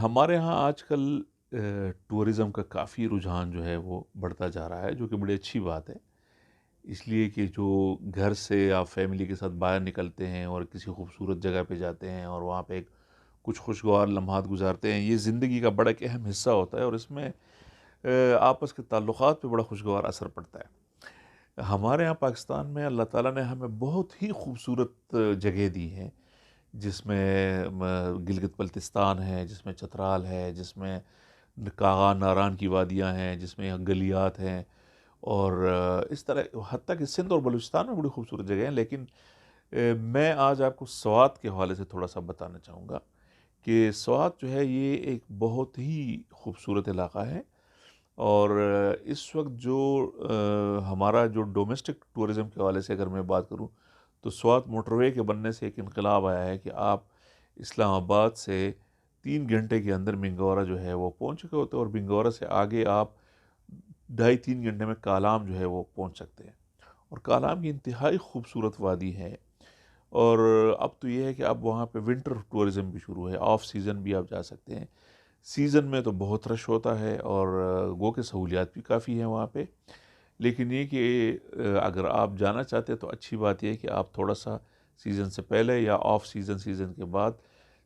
ہمارے ہاں آج کل ٹورزم کا کافی رجحان جو ہے وہ بڑھتا جا رہا ہے، جو کہ بڑی اچھی بات ہے۔ اس لیے کہ جو گھر سے آپ فیملی کے ساتھ باہر نکلتے ہیں اور کسی خوبصورت جگہ پہ جاتے ہیں اور وہاں پہ کچھ خوشگوار لمحات گزارتے ہیں، یہ زندگی کا بڑا ایک اہم حصہ ہوتا ہے اور اس میں آپس کے تعلقات پہ بڑا خوشگوار اثر پڑتا ہے۔ ہمارے ہاں پاکستان میں اللہ تعالیٰ نے ہمیں بہت ہی خوبصورت جگہ دی ہیں، جس میں گلگت بلتستان ہے، جس میں چترال ہے، جس میں کاغا ناران کی وادیاں ہیں، جس میں گلیات ہیں، اور اس طرح حتیٰ کہ سندھ اور بلوچستان میں بڑی خوبصورت جگہ ہیں۔ لیکن میں آج آپ کو سوات کے حوالے سے تھوڑا سا بتانا چاہوں گا کہ سوات جو ہے یہ ایک بہت ہی خوبصورت علاقہ ہے، اور اس وقت جو ہمارا جو ڈومیسٹک ٹورزم کے حوالے سے اگر میں بات کروں تو سوات موٹر وے کے بننے سے ایک انقلاب آیا ہے کہ آپ اسلام آباد سے 3 گھنٹے کے اندر منگورا جو ہے وہ پہنچ چکے ہوتے ہیں، اور منگورا سے آگے آپ 2.5-3 گھنٹے میں کالام جو ہے وہ پہنچ سکتے ہیں۔ اور کالام کی انتہائی خوبصورت وادی ہے، اور اب تو یہ ہے کہ اب وہاں پہ ونٹر ٹورزم بھی شروع ہے، آف سیزن بھی آپ جا سکتے ہیں۔ سیزن میں تو بہت رش ہوتا ہے اور گو کے سہولیات بھی کافی ہیں وہاں پہ، لیکن یہ کہ اگر آپ جانا چاہتے ہیں تو اچھی بات یہ ہے کہ آپ تھوڑا سا سیزن سے پہلے یا آف سیزن سیزن کے بعد،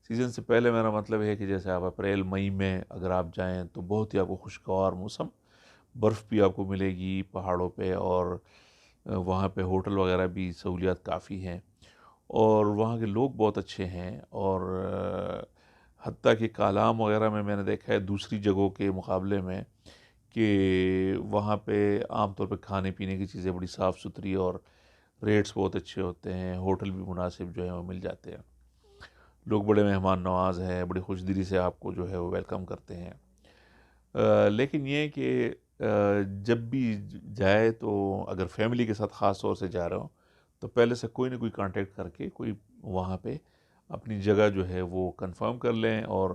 سیزن سے پہلے میرا مطلب ہے کہ جیسے آپ اپریل مئی میں اگر آپ جائیں تو بہت ہی آپ کو خوشگوار موسم، برف بھی آپ کو ملے گی پہاڑوں پہ، اور وہاں پہ ہوٹل وغیرہ بھی سہولیات کافی ہیں، اور وہاں کے لوگ بہت اچھے ہیں، اور حتیٰ کہ کالام وغیرہ میں نے دیکھا ہے دوسری جگہوں کے مقابلے میں کہ وہاں پہ عام طور پہ کھانے پینے کی چیزیں بڑی صاف ستھری، اور ریٹس بہت اچھے ہوتے ہیں، ہوٹل بھی مناسب جو ہیں وہ مل جاتے ہیں، لوگ بڑے مہمان نواز ہیں، بڑی خوش دلی سے آپ کو جو ہے وہ ویلکم کرتے ہیں۔ لیکن یہ کہ جب بھی جائے تو اگر فیملی کے ساتھ خاص طور سے جا رہا ہوں تو پہلے سے کوئی نہ کوئی کانٹیکٹ کر کے کوئی وہاں پہ اپنی جگہ جو ہے وہ کنفرم کر لیں، اور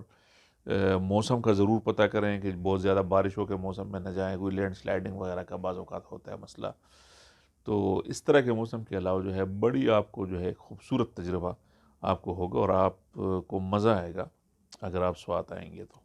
موسم کا ضرور پتہ کریں کہ بہت زیادہ بارشوں کے موسم میں نہ جائیں، کوئی لینڈ سلائڈنگ وغیرہ کا بعض اوقات ہوتا ہے مسئلہ۔ تو اس طرح کے موسم کے علاوہ جو ہے بڑی آپ کو جو ہے خوبصورت تجربہ آپ کو ہوگا، اور آپ کو مزہ آئے گا اگر آپ سوات آئیں گے تو۔